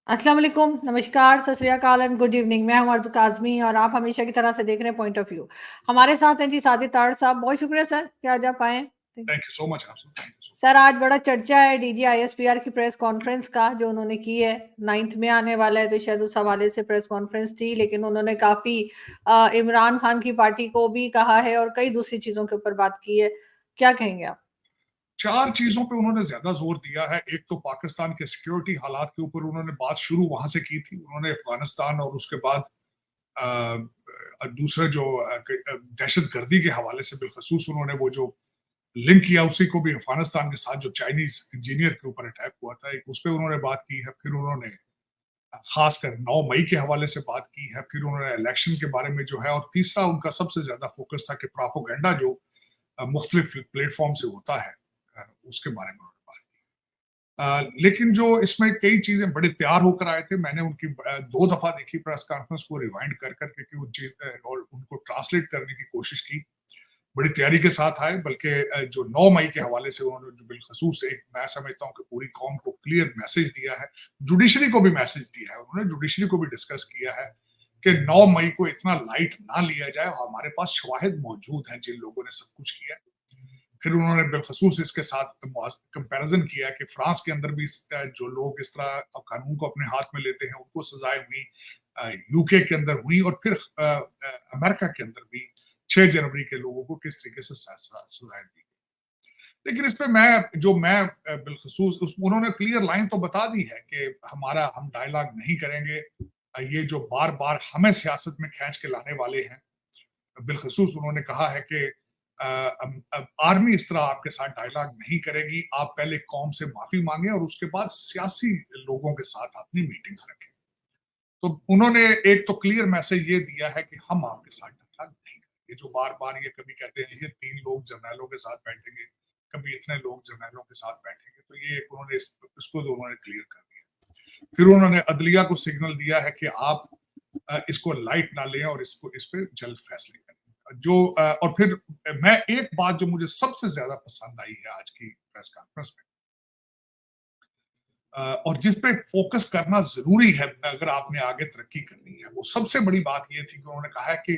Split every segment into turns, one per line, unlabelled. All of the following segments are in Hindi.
अस्सलाम वालेकुम, नमस्कार, सत श्री अकाल एंड गुड इवनिंग। मैं हूँ अर्ज़ू काज़मी और आप हमेशा की तरह से देख रहे हैं पॉइंट ऑफ व्यू। हमारे साथ हैं जी साजिद ताड़ साहब, बहुत शुक्रिया सर कि आज आप आए।
थैंक यू सो मच आपसे। थैंक यू सो
सर आज बड़ा चर्चा है डीजी आईएसपीआर की प्रेस कॉन्फ्रेंस का जो उन्होंने की है, 9th में आने वाला है, तो शायद उस हवाले से प्रेस कॉन्फ्रेंस थी, लेकिन उन्होंने काफ़ी इमरान खान की पार्टी को भी कहा है और कई दूसरी चीज़ों के ऊपर बात की है। क्या कहेंगे आप?
चार चीजों पे उन्होंने ज्यादा जोर दिया है। एक तो पाकिस्तान के सिक्योरिटी हालात के ऊपर उन्होंने बात शुरू वहां से की थी। उन्होंने अफगानिस्तान और उसके बाद दूसरे जो दहशत गर्दी के हवाले से बिलखसूस उन्होंने वो जो लिंक किया उसी को भी अफगानिस्तान के साथ जो चाइनीज इंजीनियर के ऊपर अटैक हुआ था, एक उस पर उन्होंने बात की है। फिर उन्होंने खासकर 9 मई के हवाले से बात की है। फिर उन्होंने इलेक्शन के बारे में जो है, और तीसरा उनका सबसे ज्यादा फोकस था कि प्रोपेगेंडा जो मुख्तलिफ प्लेटफॉर्म से होता है उसके बारे में उन्होंने बात की। लेकिन जो इसमें कई चीजें बड़े तैयार होकर आए थे। मैंने उनकी 2 दफा देखी प्रेस कॉन्फ्रेंस को, रिवाइंड कर करके कि वो चीज और उनको ट्रांसलेट करने की कोशिश की। बड़ी तैयारी के साथ आए। बल्कि जो 9 मई के हवाले से उन्होंने जो बिलखसूस एक, मैं समझता हूँ कि पूरी कौम को क्लियर मैसेज दिया है, जुडिशरी को भी मैसेज दिया है। उन्होंने जुडिशरी को भी डिस्कस किया है कि 9 मई को इतना लाइट ना लिया जाए, हमारे पास शवाहिद मौजूद हैं जिन लोगों ने सब कुछ किया। फिर उन्होंने बिलखसूस इसके साथ कंपैरिजन किया कि फ्रांस के अंदर भी जो लोग इस तरह कानून को अपने हाथ में लेते हैं उनको सजाएं हुई, यूके के अंदर हुई, और फिर अमेरिका के अंदर भी 6 जनवरी के लोगों को किस तरीके से सजाएं दी। लेकिन इस पे मैं बिलखसूस उन्होंने क्लियर लाइन तो बता दी है कि हम डायलॉग नहीं करेंगे। ये जो बार बार हमें सियासत में खींच के लाने वाले हैं, बिलखसूस उन्होंने कहा है कि आर्मी इस तरह आपके साथ डायलॉग नहीं करेगी। आप पहले कौम से माफी मांगे और उसके बाद सियासी लोगों के साथ अपनी मीटिंग्स रखें। तो उन्होंने एक तो क्लियर मैसेज ये दिया है कि हम आपके साथ डायलॉग नहीं करेंगे। जो बार बार ये कभी कहते हैं ये 3 लोग जर्नैलों के साथ बैठेंगे, कभी इतने लोग जर्नैलों के साथ बैठेंगे, तो ये उन्होंने इसको तो उन्होंने क्लियर कर दिया। फिर उन्होंने अदलिया को सिग्नल दिया है कि आप इसको लाइट ना लें और इस पे जल्द फैसले करें। और फिर मैं एक बात जो मुझे सबसे ज्यादा पसंद आई है आज की प्रेस कॉन्फ्रेंस में, और जिस पे फोकस करना जरूरी है अगर आपने आगे तरक्की करनी है, वो सबसे बड़ी बात ये थी कि उन्होंने कहा है कि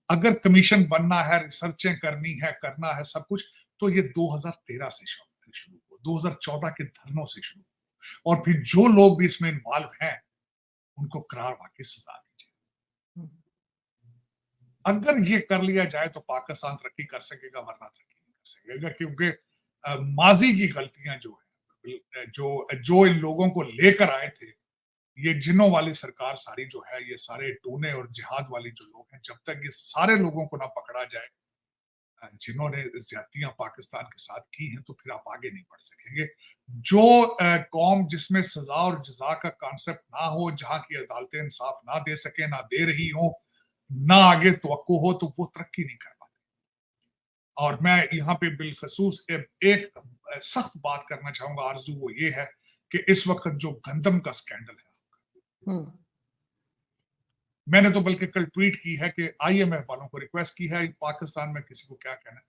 अगर कमीशन बनना है, रिसर्चें करनी है, करना है सब कुछ, तो ये 2013 से शुरू हो, 2014 के धरनों से शुरू हो, और फिर जो लोग भी इसमें इन्वॉल्व हैं उनको करार वाकई सजा दीजिए। अगर ये कर लिया जाए तो पाकिस्तान तरक्की कर सकेगा, वरना तरक्की नहीं कर सकेगा। क्योंकि माजी की गलतियां जो है, जो इन लोगों को लेकर आए थे, ये जिन्हों वाली सरकार सारी जो है, ये सारे टूने और जिहाद वाले जो लोग हैं, जब तक ये सारे लोगों को ना पकड़ा जाए जिन्होंने ज्यादतियां पाकिस्तान के साथ की हैं, तो फिर आप आगे नहीं बढ़ सकेंगे। जो कौम जिसमें सजा और जजा का कॉन्सेप्ट ना हो, जहां की अदालतें इंसाफ ना दे सके, ना दे रही हो, ना आगे तवक्को हो, तो वो तरक्की नहीं कर पाते। और मैं यहाँ पे बिलखसूस एक सख्त बात करना चाहूंगा आरजू, वो ये है कि इस वक्त जो गंदम का स्कैंडल है, मैंने तो बल्कि कल ट्वीट की है कि आईएमएफ वालों को रिक्वेस्ट की है, पाकिस्तान में किसी को क्या कहना है,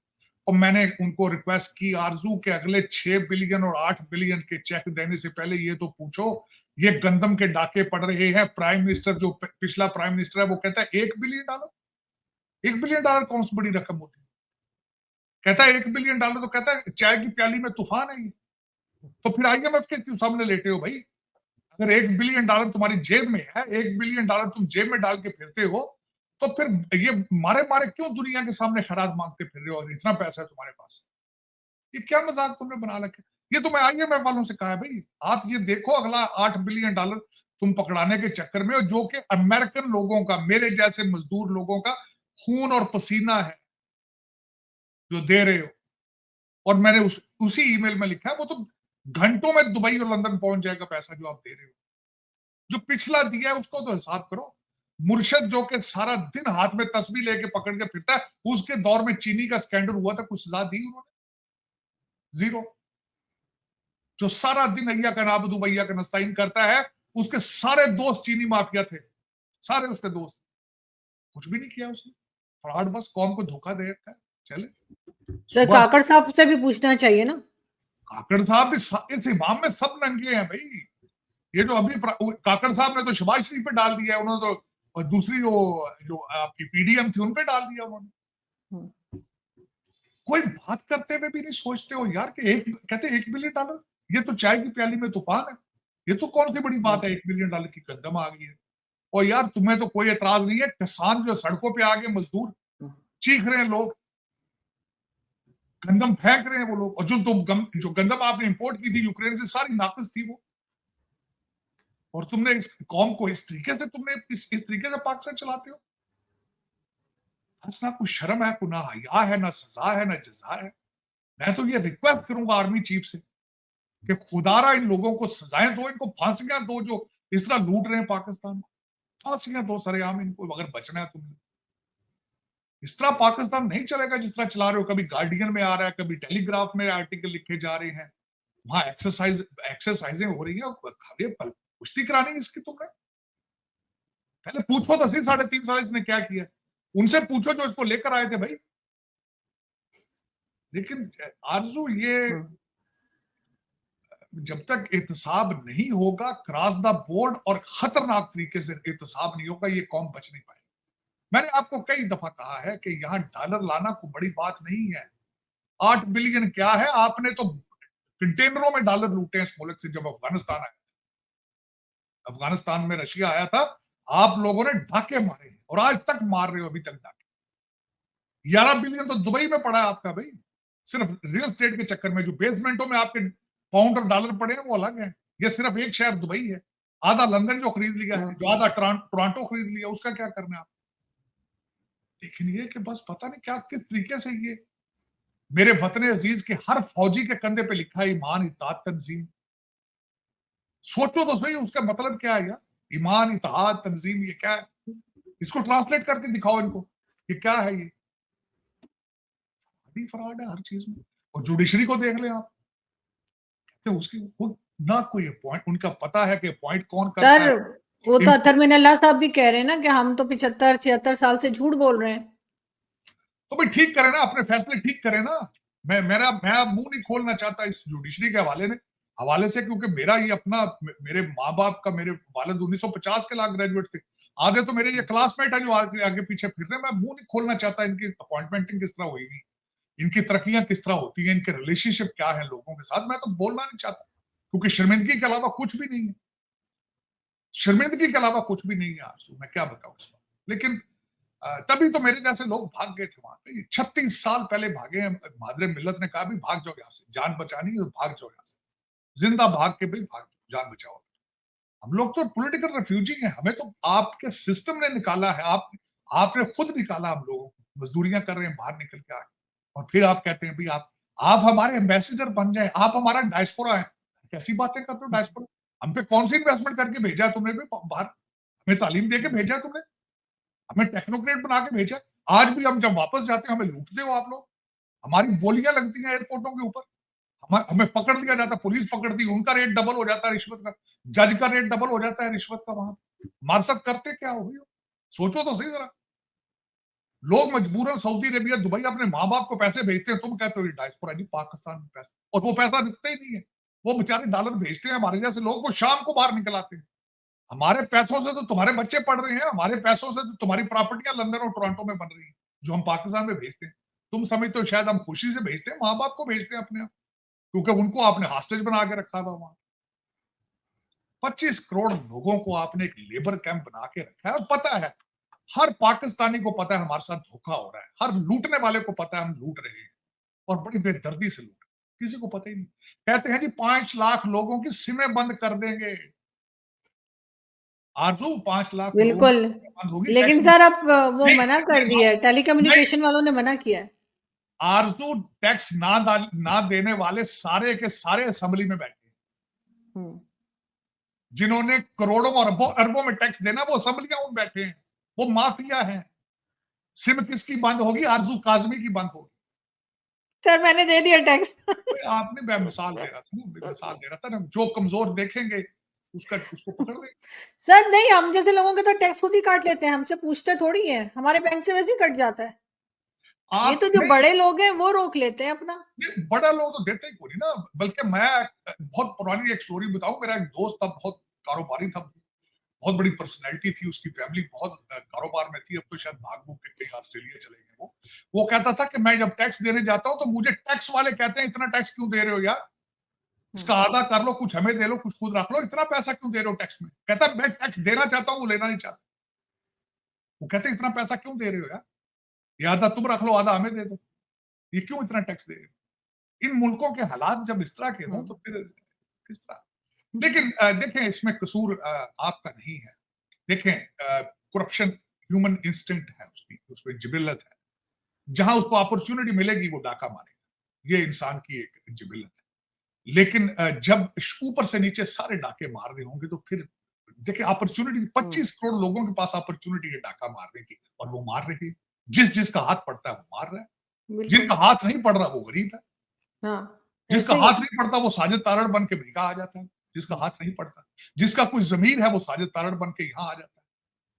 और मैंने उनको रिक्वेस्ट की आरजू के अगले 6 बिलियन और 8 बिलियन के चेक देने से पहले ये तो पूछो ये गंदम के डाके पड़ रहे हैं। प्राइम मिनिस्टर जो पिछला प्राइम मिनिस्टर है वो कहता है $1 बिलियन। $1 बिलियन कौन सी बड़ी रकम होती है? कहता है $1 बिलियन, तो कहता है चाय की प्याली में तूफान है ये। तो फिर आईएमएफ के क्यों सामने लेटे हो भाई? अगर $1 बिलियन तुम्हारी जेब में है, $1 बिलियन तुम जेब में डाल के फिरते हो, तो फिर ये मारे मारे क्यों दुनिया के सामने खराज मांगते फिर रहे हो? और इतना पैसा है तुम्हारे पास, ये क्या मजाक तुमने बना रखे? ये तो मैं आईएमएफ वालों से कहा है भाई, आप ये देखो अगला $8 बिलियन तुम पकड़ाने के चक्कर में, जो कि अमेरिकन लोगों का, मेरे जैसे मजदूर लोगों का खून और पसीना है जो दे रहे हो। और मैंने उसी ईमेल में लिखा है वो तो घंटों में दुबई और लंदन पहुंच जाएगा पैसा जो आप दे रहे हो। जो पिछला दिया है उसको तो हिसाब करो। मुर्शद जो कि सारा दिन हाथ में तस्बीह लेके पकड़ के फिरता है, उसके दौर में चीनी का स्कैंडल हुआ था, कुछ सजा दी उन्होंने? जीरो। जो सारा दिन अय्या का नाबदू भैया का नस्ताइन करता है, उसके सारे दोस्त चीनी माफिया थे, सारे उसके दोस्त। कुछ भी नहीं किया उसने, फ्रॉड, बस कौम को धोखा दे रखा है। चले
सर
सुबह
काकड़ साहब से भी पूछना चाहिए ना।
काकड़ साहब भी इस इमाम में सब नंगे हैं भाई। ये जो अभी काकड़ साहब ने तो शहबाज शरीफ पे डाल दिया है, उन्होंने तो दूसरी जो आपकी पीडीएम थी उन पे डाल दिया उन्होंने। कोई बात करते हुए भी नहीं सोचते हो यार कि कहते $1 बिलियन, ये तो चाय की प्याली में तूफान है, ये तो कौन सी बड़ी बात है, $1 बिलियन की गंदम आ गई है। और यार तुम्हें तो कोई एतराज नहीं है, किसान जो सड़कों पे आ गए, मजदूर चीख रहे हैं, लोग गंदम फेंक रहे हैं वो लोग, और जो गंदम आपने इंपोर्ट की थी यूक्रेन से, सारी नाकिस थी वो, और तुमने इस कौम को इस तरीके से इस तरीके से पाक से चलाते हो। ना कोई शर्म है, कोई ना हया है, ना सजा है, ना जजा है। मैं तो ये रिक्वेस्ट करूंगा आर्मी चीफ से कि खुदारा इन लोगों को सजाएं दो, इनको फांसियां दो जो इस तरह लूट रहे हैं पाकिस्तान को, फांसियां दो सरेआम इनको, अगर बचना है तुम्हें। इस तरह पाकिस्तान नहीं चलेगा जिस तरह चला रहे हो। कभी गार्डियन में आ रहा है, कभी टेलीग्राफ में आर्टिकल लिखे जा रहे हैं, वहां एक्सरसाइजें हो रही है, कुश्ती करानी है इसकी तुमने। पहले पूछो तो सही, 3.5 साल इसने क्या किया, उनसे पूछो जो इसको लेकर आए थे भाई। लेकिन आरजू, ये जब तक एहतसाब नहीं होगा क्रॉस द बोर्ड और खतरनाक तरीके से एहतसाब नहीं होगा, ये कौम बच नहीं पाएगी। मैंने आपको कई दफा कहा है कि यहां डॉलर लाना कोई बड़ी बात नहीं है। 8 बिलियन क्या है, आपने तो कंटेनरों में डॉलर लूटे इस मुल्क से। जब अफगानिस्तान आया, अफगानिस्तान में रशिया आया था, आप लोगों ने डाके मारे और आज तक मार रहे हो, अभी तक डाके। 11 बिलियन तो दुबई में पड़ा है आपका भाई, सिर्फ रियल एस्टेट के चक्कर में। जो बेसमेंटों में आपके पाउंड और डॉलर पड़े हैं वो अलग है, ये सिर्फ एक शहर दुबई है। आधा लंदन जो खरीद लिया है, जो आधा टोरंटो खरीद लिया, उसका क्या करना है आप। लेकिन ये कि बस पता नहीं क्या किस तरीके से ये मेरे वतन अजीज के हर फौजी के कंधे पे लिखा है ईमान इत्तेहाद तंजीम। सोचो तो सही उसका मतलब क्या है यार, ईमान इत्तेहाद तंजीम, ये क्या है, इसको ट्रांसलेट करके दिखाओ इनको, ये क्या है। ये फ्रॉड है हर चीज में। और जुडिशरी को देख ले आप, तो उसकी ना कोई पॉइंट उनका पता है कि पॉइंट कौन करता है।
वो तो अतर मिनल्ला साहब भी कह रहे हैं ना कि हम तो 75-76 साल से झूठ बोल रहे हैं।
तो भाई ठीक करें ना, अपने फैसले ठीक करें ना। मैं मुंह नहीं खोलना चाहता इस जुडिशरी के हवाले से, क्योंकि मेरा ये अपना, मेरे माँ बाप का, मेरे वालिद 1950 के लॉ ग्रेजुएट थे, आधे तो मेरे ये क्लासमेट है जो आगे पीछे फिर रहे हैं। मैं मुंह नहीं खोलना चाहता इनकी अपॉइंटमेंटिंग किस तरह हुई, इनकी तरक्कियां किस तरह होती हैं, इनके रिलेशनशिप क्या है लोगों के साथ, मैं तो बोलना नहीं चाहता, क्योंकि शर्मिंदगी के अलावा कुछ भी नहीं है। शर्मिंदगी के अलावा कुछ भी नहीं है आरज़ू, मैं क्या बताऊं इस बात। लेकिन तभी तो मेरे जैसे लोग भाग गए थे वहां पे, 36 साल पहले भागे हैं। मादरे मिल्लत ने कहा भी भाग जाओ यहाँ से, जान बचानी है तो भाग जाओ यहाँ से, जिंदा भाग के भी भाग जाओ, जान बचाओ। हम लोग तो पॉलिटिकल रिफ्यूजी हैं, हमें तो आपके सिस्टम ने निकाला है, आपने खुद निकाला हम लोगों को, मजदूरियां कर रहे हैं बाहर निकल के आके, और फिर आप कहते हैं भाई आप हमारे एम्बेसडर बन जाए, आप हमारा डायस्पोरा है। कैसी बातें करते हो डायस्पोरा, हम पे कौन सी इन्वेस्टमेंट करके भेजा तुमने भी बाहर, हमें तालीम दे के भेजा तुमने, हमें टेक्नोक्रेट बना के भेजा। आज भी हम जब वापस जाते हैं हमें लूटते हो आप लोग, हमारी बोलियां लगती हैं एयरपोर्टों के ऊपर, हमें पकड़ लिया जाता, पुलिस पकड़ती, उनका रेट डबल हो जाता है रिश्वत का, जज का रेट डबल हो जाता है रिश्वत का। वहां मारसत करते क्या हो गई, सोचो तो सही जरा। लोग मजबूरन सऊदी अरेबिया, दुबई अपने माँ बाप को पैसे भेजते हैं, तुम कहते हो डायस्पोरा जी पाकिस्तान में पैसे, और वो पैसा दिखता ही नहीं है। वो बेचारे डॉलर भेजते हैं हमारे जैसे लोग, वो शाम को बाहर निकल आते हैं। हमारे पैसों से तो तुम्हारे बच्चे पढ़ रहे हैं, हमारे पैसों से तो तुम्हारी प्रॉपर्टियां लंदन और टोरंटो में बन रही हैं, जो हम पाकिस्तान में भेजते हैं। तुम समझते हो शायद हम खुशी से भेजते हैं, माँ बाप को भेजते हैं अपने आप, क्योंकि उनको आपने हॉस्टेज बना के रखा था वहां। 25 करोड़ लोगों को आपने एक लेबर कैंप बना के रखा है, और पता है, हर पाकिस्तानी को पता है हमारे साथ धोखा हो रहा है, हर लूटने वाले को पता है हम लूट रहे हैं, और बड़ी बेदर्दी से लूट, किसी को पता ही नहीं। कहते हैं जी 5 लाख लोगों की सिमें बंद कर देंगे। आरज़ू 5 लाख लोगों
बिल्कुल,
की बंद होगी।
लेकिन सर अब वो मना कर
नहीं,
दिया है, टेलीकम्युनिकेशन वालों ने मना किया है।
आरज़ू टैक्स ना देने वाले सारे के सारे असेंबली में बैठे हैं, जिन्होंने करोड़ों और अरबों में टैक्स देना, वो असेंबलियां में बैठे हैं, वो माफिया हैं। सिम किसकी बंद होगी, आरज़ू काजमी की बंद होगी।
सर मैंने दे दिया टैक्स।
आपने, मैं मिसाल दे रहा था ना, मिसाल दे रहा था ना, जो कमजोर देखेंगे उसको पकड़ लेंगे।
सर नहीं, हम जैसे लोगों के तो टैक्स खुद ही काट लेते हैं, हमसे पूछते थोड़ी है, हमारे बैंक से वैसे ही कट जाता है। ये
आप
तो जो बड़े लोग हैं वो रोक लेते हैं अपना।
बड़ा लोग तो देते ही कोई ना। बल्कि मैं बहुत पुरानी एक स्टोरी बताऊं, मेरा एक दोस्त था बहुत कारोबारी था, बहुत बड़ी पर्सनैलिटी थी, उसकी फैमिली बहुत कारोबार में थी, अब तो शायद भाग भूग के कहीं ऑस्ट्रेलिया चले गए वो कहता था कि मैं जब टैक्स देने जाता हूं तो मुझे टैक्स वाले कहते हैं इतना टैक्स क्यों दे रहे हो यार, इसका आधा कर लो, कुछ हमें दे लो, कुछ खुद रख लो, इतना पैसा क्यों दे रहे हो टैक्स में। कहता मैं टैक्स देना चाहता हूं, वो लेना नहीं चाहता। वो कहते इतना पैसा क्यों दे रहे हो यार, ये आधा तुम रख लो, आधा हमें दे दो, ये क्यों इतना टैक्स दे रहे हो। इन मुल्कों के हालात जब इस तरह के हों तो फिर किस तरह। लेकिन देखें, इसमें कसूर आपका नहीं है। देखें, करप्शन ह्यूमन इंस्टिंक्ट है, उसमें जिबिल्लत है, जहां उसको अपॉर्चुनिटी मिलेगी वो डाका मारेगा, ये इंसान की एक जिबिल्लत है। लेकिन जब ऊपर से नीचे सारे डाके मार रहे होंगे तो फिर देखिए, अपॉर्चुनिटी 25 करोड़ लोगों के पास अपॉर्चुनिटी है डाका मारने की, और वो मार रहे हैं। जिसका हाथ पड़ता है वो मार रहा है, जिनका हाथ नहीं पड़ रहा वो गरीब है।
हाँ,
जिसका हाथ नहीं पड़ता वो साजिद तारड़ बन के अमेरिका आ जाता है, जिसका हाथ नहीं पड़ता, जिसका कुछ जमीन है वो साजिद तारड़ बन के यहाँ आ जाता है।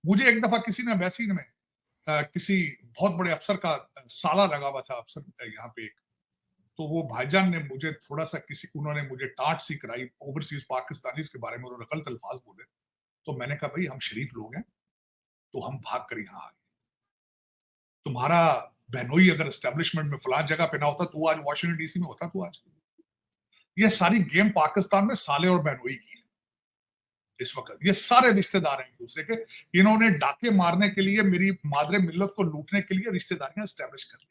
मुझे एक दफा किसी ने एम्बेसी में किसी बहुत बड़े अफसर का साला लगा हुआ था, अफसर यहाँ पे, तो वो भाईजान ने मुझे थोड़ा सा उन्होंने मुझे टाट सी कराई ओवरसीज पाकिस्तानीज के बारे में, उन्होंने गलत अल्फाज बोले, तो मैंने कहा भाई हम शरीफ लोग हैं तो हम भाग कर यहाँ आ गए। तुम्हारा बहनोई अगर एस्टेब्लिशमेंट में फलां जगह पे ना होता तो आज वॉशिंगटन डीसी में होता, तो आज ये सारी गेम पाकिस्तान में साले और बहनोई की है इस वक्त। ये सारे रिश्तेदार हैं एक दूसरे के, इन्होंने डाके मारने के लिए, मेरी मादरे मिल्लत को लूटने के लिए रिश्तेदारियां एस्टेब्लिश कर ली।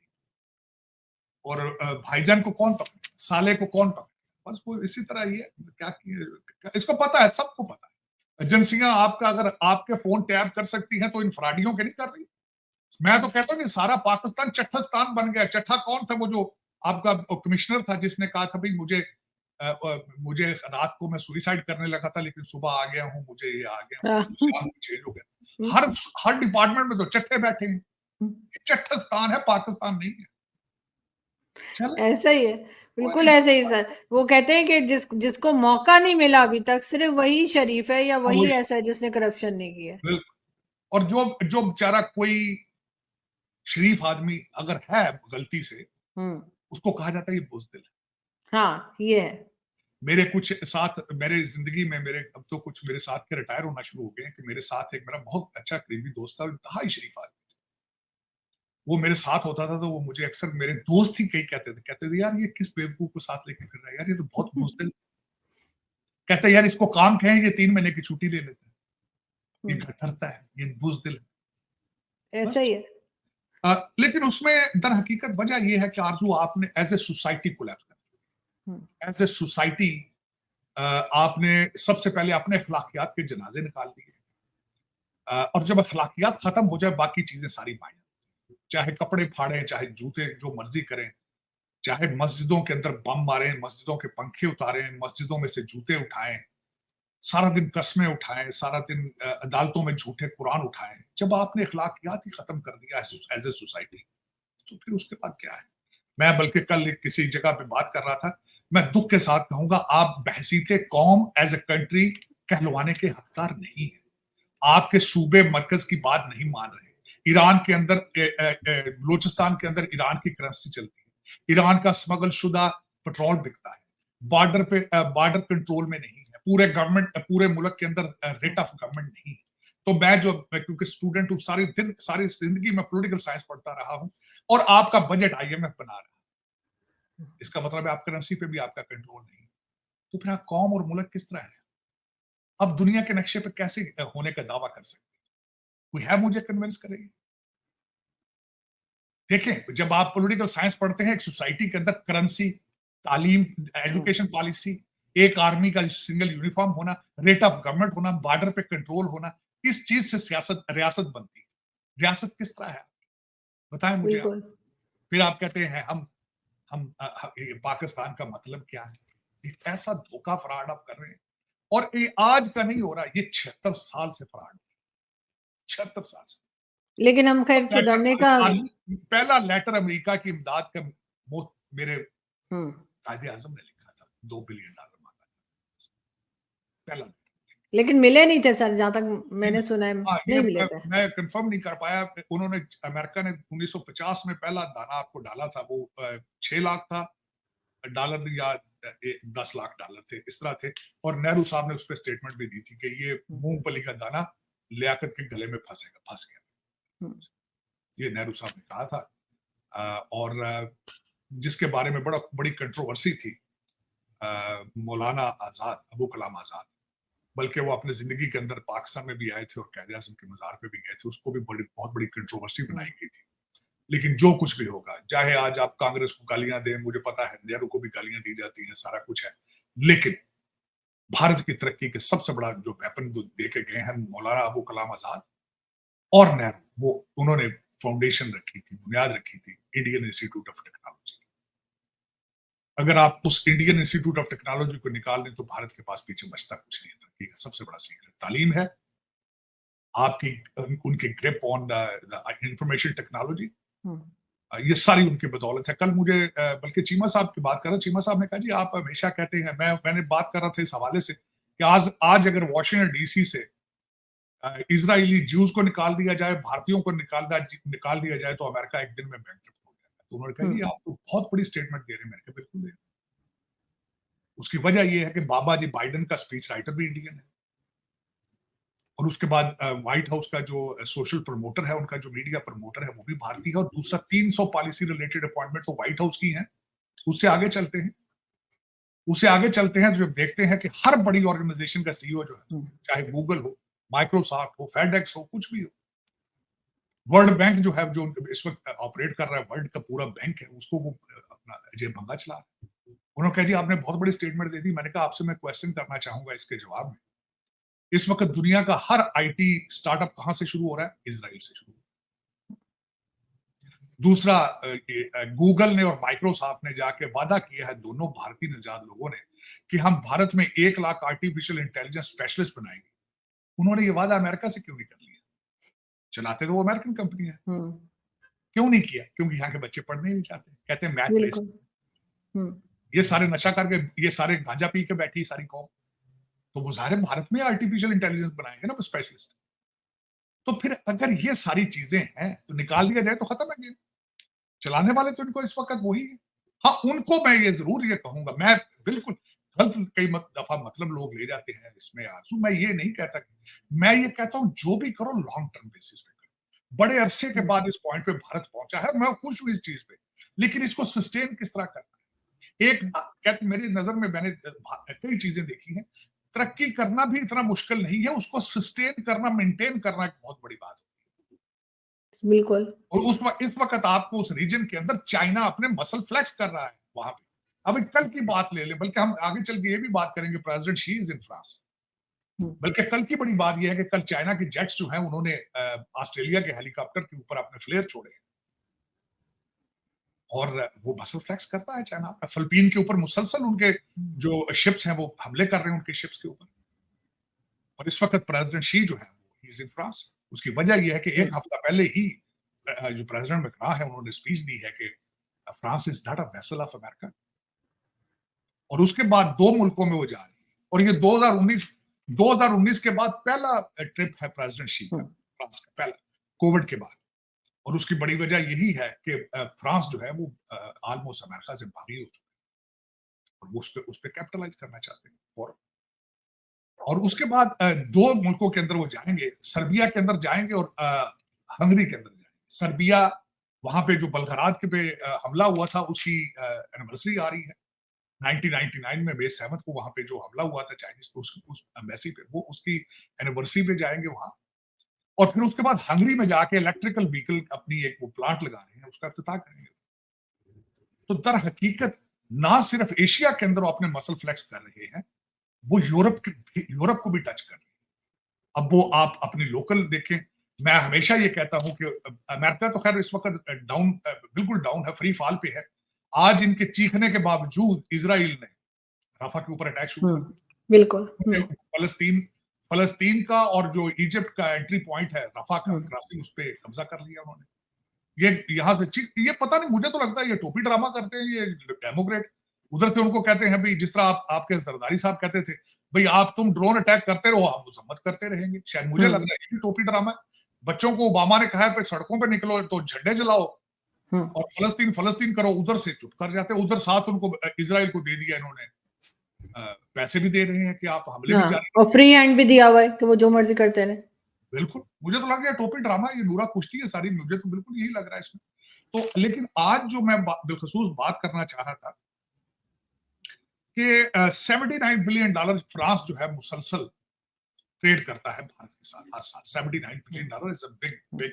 और भाईजान को कौन पकड़े, साले को कौन पकड़े, बस वो इसी तरह ही है। क्या इसको पता है, सबको पता है। एजेंसियां आपका अगर आपके फोन टैप कर सकती हैं तो इन फ्राडियों के नहीं कर रही। मैं तो कहता हूँ कि सारा पाकिस्तान चट्ठास्तान बन गया। चट्ठा कौन था, वो जो आपका कमिश्नर था जिसने कहा था भाई मुझे रात को मैं सुइसाइड करने लगा था लेकिन सुबह आ गया हूँ, मुझे ये आ गया, शाम को चेंज हो गया। हर डिपार्टमेंट में तो चट्टे बैठे हैं। चट्ठास्तान है, पाकिस्तान नहीं है।
ऐसा ही है, बिल्कुल ऐसे ही सर। वो कहते हैं कि जिसको मौका नहीं मिला अभी तक, सिर्फ वही शरीफ है या वही ऐसा है जिसने करप्शन नहीं किया।
और जो जो बेचारा कोई शरीफ आदमी अगर है गलती से, उसको कहा जाता है ये बुज़दिल है।
हाँ, ये है।
मेरे कुछ साथ, मेरे जिंदगी में मेरे अब तो कुछ मेरे साथ के रिटायर होना शुरू हो गए कि मेरे साथ एक मेरा बहुत अच्छा करीबी दोस्त था, इंतहा ही शरीफ आदमी था। वो मेरे साथ होता था तो वो मुझे अक्सर, मेरे दोस्त ही कई कहते थे यार ये किस बेवकूफ को साथ लेके फिर रहा है यार, ये तो बहुत बुज़दिल। कहते यार इसको काम कहें, ये 3 महीने की छुट्टी ले लेते हैं, ये घटरता है, ये बुज़दिल है।
ऐसा ही है।
लेकिन उसमें दर हकीकत वजह यह है कि आरजू आपने एज ए सोसाइटी कोलैप्स कर, एज ए सोसाइटी आपने सबसे पहले अपने अखलाकियात के जनाजे निकाल दिए, और जब अखलाकियात खत्म हो जाए बाकी चीजें सारी मायने, चाहे कपड़े फाड़ें, चाहे जूते जो मर्जी करें, चाहे मस्जिदों के अंदर बम मारें, मस्जिदों के पंखे उतारें, मस्जिदों में से जूते उठाएं, सारा दिन कस्में उठाएं, सारा दिन अदालतों में झूठे कुरान उठाएं। जब आपने अखलाकियात ही खत्म कर दिया एज ए सोसाइटी, तो फिर उसके बाद क्या है। मैं बल्कि कल किसी जगह पे बात कर रहा था, मैं दुख के साथ कहूंगा आप बहसीते कौम एज ए कंट्री कहलवाने के हकदार नहीं है। आपके सूबे मरकज की बात नहीं मान रहे। ईरान के अंदर, बलूचिस्तान के अंदर ईरान की करेंसी चलती है, ईरान का स्मगल शुदा पेट्रोल बिकता है, बॉर्डर कंट्रोल में नहीं है, पूरे मुल्क के अंदर रेट ऑफ गवर्नमेंट नहीं है। तो मैं क्योंकि स्टूडेंट हूँ, सारी जिंदगी में पॉलिटिकल साइंस पढ़ता रहा हूँ, और आपका बजट आईएमएफ बना रहा है, इसका मतलब है आप करेंसी पे भी आपका कंट्रोल नहीं। तो फिर आप कौम और मुल्क किस तरह है, अब दुनिया के नक्शे पे कैसे होने का दावा कर सकते हैं? कोई है मुझे कन्विंस करेगी? देखें, जब आप पॉलिटिकल साइंस पढ़ते हैं, एक सोसाइटी के अंदर करेंसी, तालीम, एजुकेशन पॉलिसी, एक आर्मी का सिंगल यूनिफॉर्म होना, रेट ऑफ गवर्नमेंट होना, बॉर्डर पे कंट्रोल होना, किस चीज से रियासत बनती है? रियासत किस तरह है, बताएं मुझे आप। फिर आप कहते हैं हम पाकिस्तान का मतलब क्या है? एक ऐसा धोखा फ्रॉड आप कर रहे हैं, और ये आज का नहीं हो रहा, ये 76 साल से फ्रॉड, 76 साल से।
लेकिन हम खैर सुधरने का
पहला लेटर अमेरिका की इमदाद का मेरे कायदे आजम ने लिखा था, $2 बिलियन मांगा था पहला, लेकिन
मिले नहीं थे सर, जहां तक मैंने सुना है। नहीं मिले थे।
मैं कंफर्म नहीं कर पाया। उन्होंने, अमेरिका ने 1950 में पहला दाना आपको डाला था, वो 6 लाख था, डॉलर या 10 लाख डॉलर थे, इस तरह थे। और नेहरू साहब ने उस पर स्टेटमेंट भी दी थी कि ये मूंगफली का दाना लियाकत के गले में फंस गया। ये नेहरू साहब ने कहा था। और जिसके बारे में बड़ी कंट्रोवर्सी थी मौलाना आजाद, अबू कलाम आजाद, बल्कि वो अपने जिंदगी के अंदर पाकिस्तान में भी आए थे और कायदे आज़म के मज़ार पे भी गए थे, उसको भी बहुत बड़ी कंट्रोवर्सी बनाई गई थी। लेकिन जो कुछ भी होगा, चाहे आज आप कांग्रेस को गालियां दें, मुझे पता है नेहरू को भी गालियां दी जाती हैं, सारा कुछ है, लेकिन भारत की तरक्की के सबसे बड़ा जो वेपन दे के गए हैं मौलाना अबू कलाम आजाद और नेहरू, वो उन्होंने फाउंडेशन रखी थी, बुनियाद रखी थी इंडियन इंस्टीट्यूट ऑफ टेक्नोलॉजी। अगर आप उस इंडियन इंस्टीट्यूट ऑफ टेक्नोलॉजी को निकाल दें तो भारत के पास पीछे बचता कुछ नहीं है। तरक्की का सबसे बड़ा सीक्रेट तालीम है, आपकी उनके grip on the information technology, ये सारी उनकी बदौलत है। कल मुझे बल्कि चीमा साहब की बात कर रहा, चीमा साहब ने कहा जी आप हमेशा कहते हैं, मैंने बात कर रहा था इस हवाले से कि आज अगर वॉशिंगटन डीसी से इजरायली ज्यूज को निकाल दिया जाए, भारतीयों को निकाल दिया जाए, तो अमेरिका एक दिन में बैंकरप्ट हो जाएगा। तो उन्होंने कहा जी आप तो बहुत बड़ी स्टेटमेंट दे रहे हैं। मैंने कहा बिल्कुल दे रहे। उसकी वजह यह है कि बाबा जी बाइडेन का स्पीच राइटर भी इंडियन है, और उसके बाद व्हाइट हाउस का जो सोशल प्रमोटर है, उनका जो मीडिया प्रमोटर है, वो भी भारतीय है। और दूसरा 300 पॉलिसी रिलेटेड अपॉइंटमेंट तो व्हाइट हाउस की है। उससे आगे चलते हैं तो जब देखते हैं कि हर बड़ी ऑर्गेनाइजेशन का सीईओ जो है, चाहे गूगल हो, माइक्रोसॉफ्ट हो, फेडेक्स हो, कुछ भी हो, वर्ल्ड बैंक जो है, जो इस वक्त ऑपरेट कर रहा है, वर्ल्ड का पूरा बैंक है, उसको वो अपना अजय भंगा चला रहा है। उन्होंने कहा जी आपने बहुत बड़ी स्टेटमेंट दे दी। मैंने कहा आपसे मैं क्वेश्चन करना चाहूंगा इसके जवाब में, इस वक्त दुनिया का हर आईटी स्टार्टअप कहां से शुरू हो रहा है? इजराइल से शुरू। दूसरा, गूगल ने और माइक्रोसॉफ्ट ने जाके वादा किया है, दोनों भारतीय निजात लोगों ने, कि हम भारत में 1 लाख आर्टिफिशियल इंटेलिजेंस स्पेशलिस्ट बनाएंगे। उन्होंने ये वादा अमेरिका से क्यों नहीं कर लिया? चलाते तो वो अमेरिकन कंपनी है, क्यों नहीं किया? क्योंकि यहाँ के बच्चे पढ़ने नहीं चाहते, कहते हैं मैथ लेस। ये सारे नशा करके, ये सारे गांजा पी के बैठी सारी कौम, तो वो सारे भारत में आर्टिफिशियल इंटेलिजेंस बनाएंगे ना स्पेशलिस्ट। तो फिर अगर ये सारी चीजें हैं तो निकाल दिया जाए तो खत्म है गेम। चलाने वाले तो इनको इस वक्त वही है। हाँ, उनको मैं ये जरूर ये कहूंगा, मैं बिल्कुल गलत कई दफा मतलब लोग ले जाते हैं इसमें आंसू, मैं ये नहीं कहता, मैं ये कहता हूं जो भी करो लॉन्ग टर्म बेसिस पे करो। बड़े अरसे के बाद इस पॉइंट पे भारत पहुंचा है, मैं खुश हूं इस चीज पे, लेकिन इसको सस्टेन किस तरह करना है? एक मेरी नजर में मैंने कई चीजें देखी हैं, तरक्की करना भी इतना मुश्किल नहीं है, उसको सस्टेन करना, मेंटेन करना एक बहुत बड़ी बात है।
बिल्कुल।
और इस वक्त आपको उस रीजन के अंदर चाइना अपने मसल फ्लेक्स कर रहा है वहां पे। अभी कल की बात ले ले, बल्कि हम आगे चल के ये भी बात करेंगे, president Xi is in France. बल्कि कल की बड़ी बात यह है कि कल चाइना के जेट्स जो हैं, उन्होंने ऑस्ट्रेलिया के हेलीकॉप्टर के ऊपर अपने फ्लेयर छोड़े, और वो मसल फ्लेक्स करता है चाइना। फिलिपीन के ऊपर मुसलसल उनके जो शिप्स हैं वो हमले कर रहे हैं उनके शिप्स के ऊपर। और इस वक्त प्रेसिडेंट शी जो है वो इज इन फ्रांस। उसकी वजह यह है कि एक हफ्ता पहले ही जो प्रेसिडेंट मैक्रॉन है, उन्होंने स्पीच दी है कि France is not a vessel of America. और उसके बाद 2 मुल्कों में वो जा रही है, और ये 2019 के बाद पहला ट्रिप है प्रेसिडेंट शी का, फ्रांस का पहला, कोविड के बाद। और उसकी बड़ी वजह यही है कि फ्रांस जो है वो ऑलमोस्ट अमेरिका से भारी हो चुका है, और वो उस पर कैपिटलाइज करना चाहते हैं। और उसके बाद 2 मुल्कों के अंदर वो जाएंगे, सर्बिया के अंदर जाएंगे और हंगरी के अंदर जाएंगे। सर्बिया, वहां पे जो बल्गराद के पे हमला हुआ था, उसकी एनिवर्सरी आ रही है। 1999 में May 7 को वहां पे जो हमला हुआ था चाइनीज पे, उस एम्बेसी पे, वो उसकी एनिवर्सरी पे जाएंगे वहां। और फिर उसके बाद हंगरी में जाके इलेक्ट्रिकल व्हीकल अपनी एक वो प्लांट लगा रहे हैं, उसका इफ्तिताह करेंगे। तो दर हकीकत ना सिर्फ एशिया के अंदर वो अपने मसल फ्लेक्स कर रहे हैं, वो यूरोप को भी टच कर रहे हैं। अब वो आप अपनी लोकल देखें, मैं हमेशा ये कहता हूं कि अमेरिका तो खैर इस वक्त डाउन, बिल्कुल डाउन है, फ्री फॉल पे है। आज इनके चीखने के बावजूद इजराइल ने राफा के ऊपर अटैक शुरू कर,
बिल्कुल।
फलस्तीन का और जो इजिप्ट का एंट्री पॉइंट है राफा का क्रॉसिंग, उस पर कब्जा कर लिया उन्होंने। ये यहाँ से ये पता नहीं, मुझे तो लगता है ये टोपी ड्रामा करते हैं ये डेमोक्रेट। उधर से उनको कहते हैं भाई, जिस तरह आपके सरदारी साहब कहते थे, भाई आप तुम ड्रोन अटैक करते रहो, हम मजम्मत करते रहेंगे। शायद मुझे लग रहा है ये भी टोपी ड्रामा है। बच्चों को ओबामा ने कहा है सड़कों पे निकलो तो झंडे जलाओ, और फलस्तीन फलस्तीन करो, उधर से चुप कर जाते, उधर साथ उनको इजराइल को दे दिया इन्होंने, पैसे भी दे रहे हैं कि आप हमले भी जारी
और फ्री हैंड भी दिया हुआ है कि वो जो मर्जी करते रहे।
बिल्कुल, मुझे तो लग गया टोपी ड्रामा, ये नूरा कुश्ती है सारी, मुझे तो बिल्कुल यही लग रहा है इसमें। तो लेकिन आज जो मैं बिलखसूस बात करना चाह रहा था कि $79 बिलियन फ्रांस जो है मुसलसल ट्रेड करता है भारत के साथ हर साल। $79 billion is a big big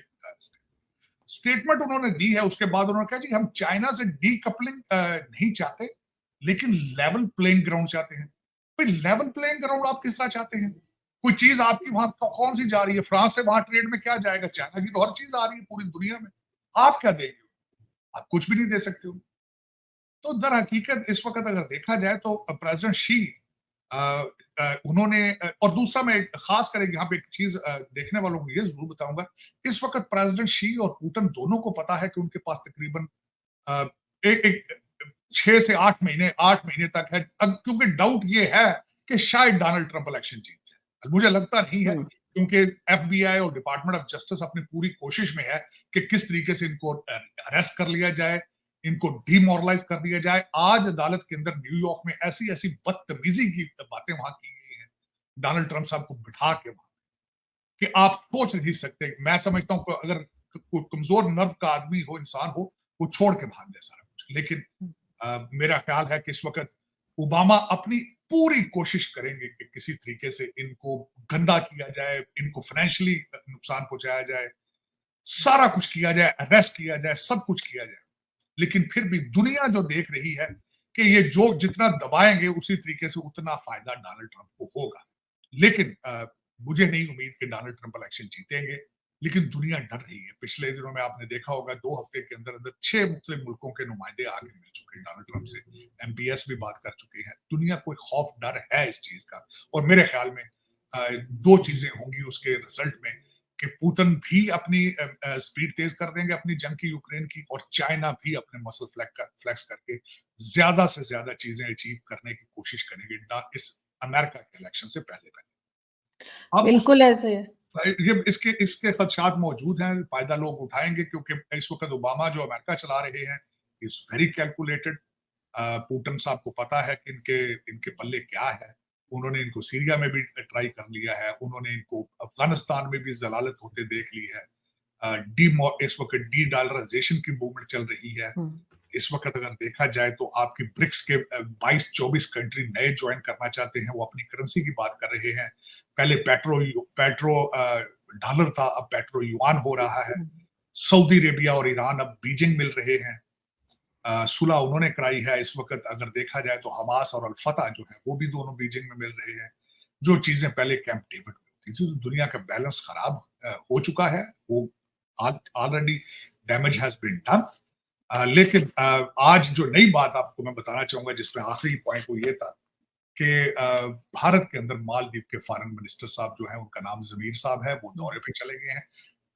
statement उन्होंने दी है। उसके बाद उन्होंने कहा जी हम चाइना से डीकपलिंग नहीं चाहते, लेकिन लेवल प्लेइंग ग्राउंड चाहते हैं। फिर लेवल प्लेइंग ग्राउंड आप किस तरह चाहते हैं? कोई चीज आपकी वहां कौन सी जा रही है? फ्रांस से वहां ट्रेड में क्या जाएगा? चाइना की तो हर चीज आ रही है पूरी दुनिया में, आप क्या देंगे? आप कुछ भी नहीं दे सकते हो। तो दर हकीकत इस वक्त अगर देखा जाए तो प्रेसिडेंट शी उन्होंने और दूसरा मैं खास करके यहाँ पे एक चीज देखने वालों को ये जरूर बताऊंगा, इस वक्त प्रेसिडेंट शी और पुतिन दोनों को पता है कि उनके पास तकरीबन एक 6 से 8 महीने तक है, क्योंकि डाउट ये है कि शायद डोनाल्ड ट्रंप इलेक्शन जीत जाए। मुझे लगता नहीं है, क्योंकि एफबीआई और डिपार्टमेंट ऑफ जस्टिस अपनी पूरी कोशिश में है कि किस तरीके से इनको अरेस्ट कर लिया जाए, इनको डीमोरलाइज कर दिया जाए। आज अदालत के अंदर न्यूयॉर्क में ऐसी ऐसी बदतमीजी की बातें वहां की गई हैं डोनाल्ड ट्रंप साहब को बिठा के वहां, कि आप सोच नहीं सकते। मैं समझता हूं कि अगर कोई कमजोर नर्व का आदमी हो, इंसान हो, वो छोड़ के भाग जाए सारा कुछ। लेकिन मेरा ख्याल है कि इस वक्त ओबामा अपनी पूरी कोशिश करेंगे कि किसी तरीके से इनको गंदा किया जाए, इनको फाइनेंशियली नुकसान पहुंचाया जाए, सारा कुछ किया जाए, अरेस्ट किया जाए, सब कुछ किया जाए। लेकिन फिर भी दुनिया जो देख रही है कि ये जो जितना दबाएंगे उसी तरीके से उतना फायदा डोनाल्ड ट्रंप को होगा। लेकिन मुझे नहीं उम्मीद कि डोनाल्ड ट्रंप इलेक्शन जीतेंगे, लेकिन दुनिया डर रही है। पिछले दिनों में आपने देखा होगा 2 हफ्ते के अंदर अंदर 6 मुख्तलिफ मुल्कों के नुमाइंदे आके मिल चुके हैं डोनाल्ड ट्रंप से, एमपीएस भी बात कर चुके हैं। दुनिया को खौफ डर है इस चीज का, और मेरे ख्याल में 2 चीजें होंगी उसके रिजल्ट में, कि पुतिन भी अपनी स्पीड तेज कर देंगे अपनी जंग की यूक्रेन की, और चाइना भी अपने मसल फ्लेक्स करके ज्यादा से ज्यादा चीजें अचीव करने की कोशिश करेंगे इस अमेरिका के इलेक्शन से पहले पहले। अब
बिल्कुल ऐसे है।
ये इसके खदशात मौजूद हैं, फायदा लोग उठाएंगे, क्योंकि इस वक्त ओबामा जो अमेरिका चला रहे हैं इज वेरी कैलकुलेटेड। पुतिन साहब को पता है कि इनके इनके पल्ले क्या है। उन्होंने इनको सीरिया में भी ट्राई कर लिया है, उन्होंने इनको अफगानिस्तान में भी जलालत होते देख ली है। इस वक्त डी डॉलराइजेशन की मूवमेंट चल रही है। इस वक्त अगर देखा जाए तो आपकी ब्रिक्स के 22-24 कंट्री नए ज्वाइन करना चाहते हैं, वो अपनी करेंसी की बात कर रहे हैं। पहले पेट्रो डॉलर था, अब पेट्रो युआन हो रहा है। सऊदी अरेबिया और ईरान अब बीजिंग मिल रहे हैं। सुलह उन्होंने कराई है। इस वक्त अगर देखा जाए तो हमास और अल फतह जो है वो भी दोनों बीजिंग में मिल रहे हैं। जो चीजें पहले कैंप डेविड में होती थी, तो दुनिया का बैलेंस खराब हो चुका है, वो already damage has been done. लेकिन आज जो नई बात आपको मैं बताना चाहूंगा, जिसमें आखिरी पॉइंट वो ये था कि भारत के अंदर मालदीव के फॉरेन मिनिस्टर साहब जो है, उनका नाम जमीर साहब है, वो दौरे पे चले गए हैं।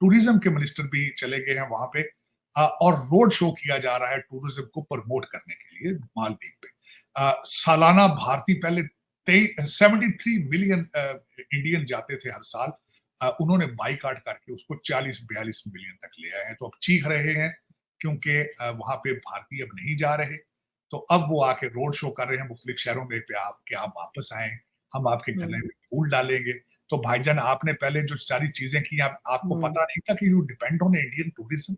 टूरिज्म के मिनिस्टर भी चले गए हैं वहां पे, और रोड शो किया जा रहा है टूरिज्म को प्रमोट करने के लिए मालदीव पे। सालाना भारतीय पहले 73 मिलियन इंडियन जाते थे हर साल, उन्होंने बाईकाट करके उसको 40-42 मिलियन तक ले आए हैं। तो अब चीख रहे हैं क्योंकि वहां पे भारतीय अब नहीं जा रहे, तो अब वो आके रोड शो कर रहे हैं मुख्तलिफ शहरों में पे आप वापस आए, हम आपके गले में फूल डालेंगे। तो भाईजान, आपने पहले जो सारी चीजें की, आपको पता नहीं था कि you depend on Indian tourism?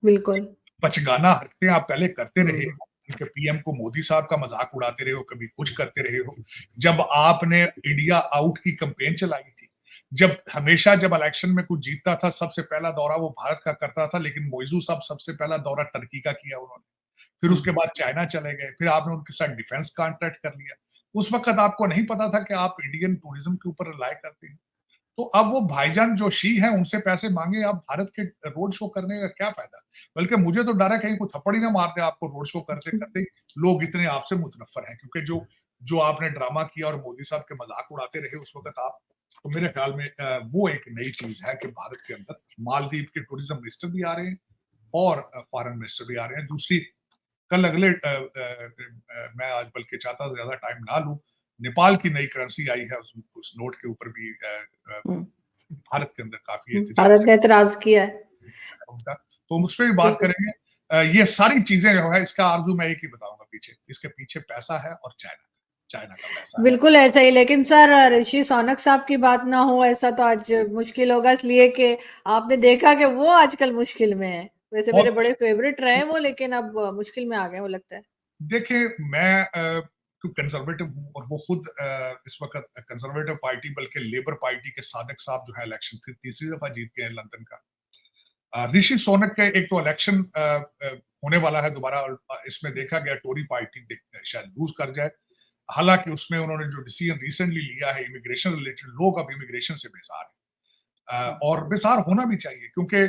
बिल्कुल।
पचगाना हरकतें आप पहले करते रहे हो, उनके पीएम को मोदी साहब का मजाक उड़ाते रहे हो, कभी कुछ करते रहे हो। जब आपने इंडिया आउट की कैंपेन चलाई थी, जब इलेक्शन में कुछ जीतता था, सबसे पहला दौरा वो भारत का करता था, लेकिन मोइजू साहब सबसे पहला दौरा टर्की का किया उन्होंने। फिर उसके बाद चाइना चले गए, फिर आपने उनके साथ डिफेंस कॉन्ट्रैक्ट कर लिया। उस वक्त आपको नहीं पता था कि आप इंडियन टूरिज्म के ऊपर रिलाय करते हैं। तो अब वो भाईजान जो शी हैं, उनसे पैसे मांगे, आप भारत के रोड शो करने का क्या फायदा? बल्कि मुझे तो डर है कहीं को थप्पड़ ही ना मार दे आपको रोड शो करते करते। लोग इतने आपसे मुतनफर हैं, क्योंकि जो आपने ड्रामा किया और मोदी साहब के मजाक उड़ाते रहे उस वक्त आप, तो मेरे ख्याल में वो एक नई चीज है कि भारत के अंदर मालदीव के टूरिज्म मिनिस्टर भी आ रहे हैं और फॉरेन मिनिस्टर भी आ रहे हैं। दूसरी, कल अगले मैं आज बल्कि चाहता ज्यादा टाइम ना लूं, नेपाल की नई करेंसी आई है, उस नोट के ऊपर भी भारत के अंदर काफी
भारत ने एतराज किया है।
तो हम उस पर भी बात
बिल्कुल।
करेंगे। ये सारी चीजें जो है, इसका आरजू मैं एक ही बताऊंगा पीछे, इसके पीछे पैसा है और चाइना, चाइना का पैसा है।
बिल्कुल ऐसा ही, लेकिन सर ऋषि सोनक साहब की बात ना हो ऐसा तो आज मुश्किल होगा, इसलिए कि आपने देखा कि वो आजकल मुश्किल में है। वैसे मेरे
बहुत
बड़े फेवरेट रहे वो, लेकिन अब मुश्किल में आ गए वो लगता है।
देखिए, मैं कंजर्वेटिव हूँ और वो खुद इस वक्त कंजर्वेटिव पार्टी बल्कि लेबर पार्टी के सादिक साहब जो है इलेक्शन फिर तीसरी दफा जीत गए हैं लंदन का। ऋषि सोनक के एक तो इलेक्शन होने वाला है दोबारा, और इसमें देखा गया टोरी पार्टी शायद लूज कर जाए। हालांकि उसमें उन्होंने जो डिसीजन रिसेंटली लिया है इमिग्रेशन रिलेटेड, लोग अब इमिग्रेशन से बेजार है, और बेजार होना भी चाहिए, क्योंकि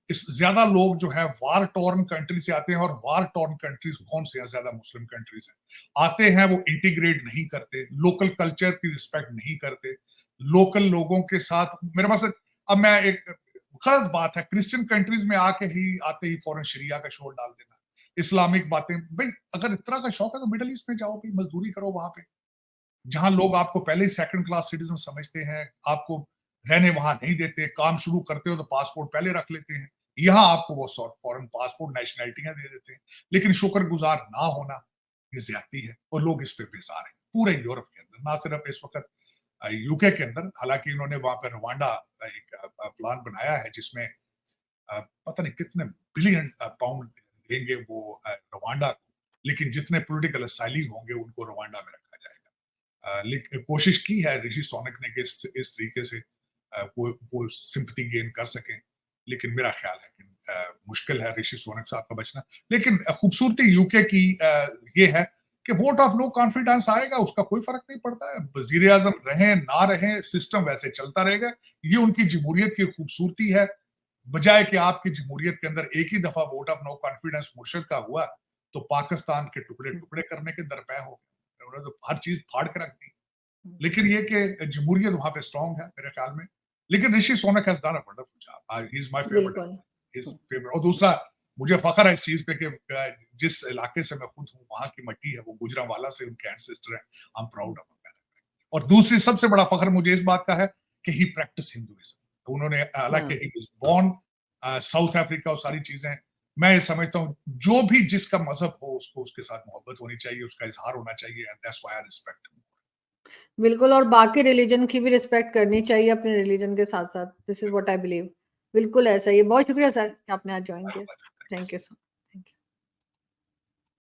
इस ज्यादा लोग जो है वार टॉर्न कंट्री से आते हैं, और वार टॉर्न कंट्रीज कौन से हैं? ज्यादा मुस्लिम कंट्रीज हैं। आते हैं, वो इंटीग्रेट नहीं करते, लोकल कल्चर की रिस्पेक्ट नहीं करते, लोकल लोगों के साथ मेरे पास। अब मैं एक गलत बात है, क्रिश्चियन कंट्रीज में आके ही आते ही फौरन शरिया का शोर डाल देना, इस्लामिक बातें। भाई अगर इस तरह का शौक है तो मिडल ईस्ट में जाओ, भाई मजदूरी करो वहां पे, जहां लोग आपको पहले ही सेकंड क्लास सिटीजन समझते हैं, आपको रहने वहां नहीं देते, काम शुरू करते हो तो पासपोर्ट पहले रख लेते हैं, यहाँ आपको वो फॉरेन पासपोर्ट नेशनैलिटियां दे देते हैं। लेकिन शुक्रगुजार ना होना ये ज्यादती है, और लोग इस पे बेजार हैं पूरे यूरोप के अंदर, ना सिर्फ इस वक्त यूके के अंदर। हालांकि इन्होंने वहां पर रवांडा एक प्लान बनाया है जिसमें पता नहीं कितने बिलियन पाउंड देंगे वो रवांडा को, लेकिन जितने पॉलिटिकल असाइली होंगे उनको रवांडा में रखा जाएगा। लेकिन कोशिश की है ऋषि सोनक ने कि इस तरीके से वो सिंपैथी गेन कर सकें, लेकिन मेरा ख्याल है कि मुश्किल है ऋषि सोनक साहब का बचना। लेकिन खूबसूरती यूके की ये है कि वोट ऑफ नो कॉन्फिडेंस आएगा, उसका कोई फर्क नहीं पड़ता है, वजीर आजम रहे ना रहे, सिस्टम वैसे चलता रहेगा। ये उनकी जमहूरियत की खूबसूरती है। बजाय कि आपकी जमहूरियत के अंदर एक ही दफा वोट ऑफ नो कॉन्फिडेंस मुर्शद का हुआ तो पाकिस्तान के टुकड़े टुकड़े करने के दरपे हो गए, उन्होंने तो हर चीज फाड़ के रख दी। लेकिन ये कि जमहूरियत वहां पे स्ट्रांग है मेरे ख्याल में। लेकिन Rishi Sunak has done a wonderful job, he is my favourite,
बिल्कुल।
His favourite. और दूसरा, मुझे फख्र है इस चीज पे कि जिस इलाके से मैं खुद हूँ वहां की मिट्टी है वो गुजरांवाला से उनके एंसेस्टर हैं। I am proud of that. और दूसरी सबसे बड़ा फख्र मुझे इस बात का है कि ही प्रैक्टिस हिंदुइज्म। तो उन्होंने, हालांकि he was born South Africa और सारी चीजें, मैं ये समझता हूँ जो भी जिसका मजहब हो उसको उसके साथ मोहब्बत होनी चाहिए, उसका इजहार होना चाहिए, and that's why I respect him.
बिल्कुल, और बाकी रिलीजन की भी रिस्पेक्ट करनी चाहिए अपने रिलीजन के साथ-साथ। This is what I believe. बिल्कुल ऐसा ही है। बहुत शुक्रिया सर कि आपने आज जॉइन किया।
Thank you
thank
so
you
much.
So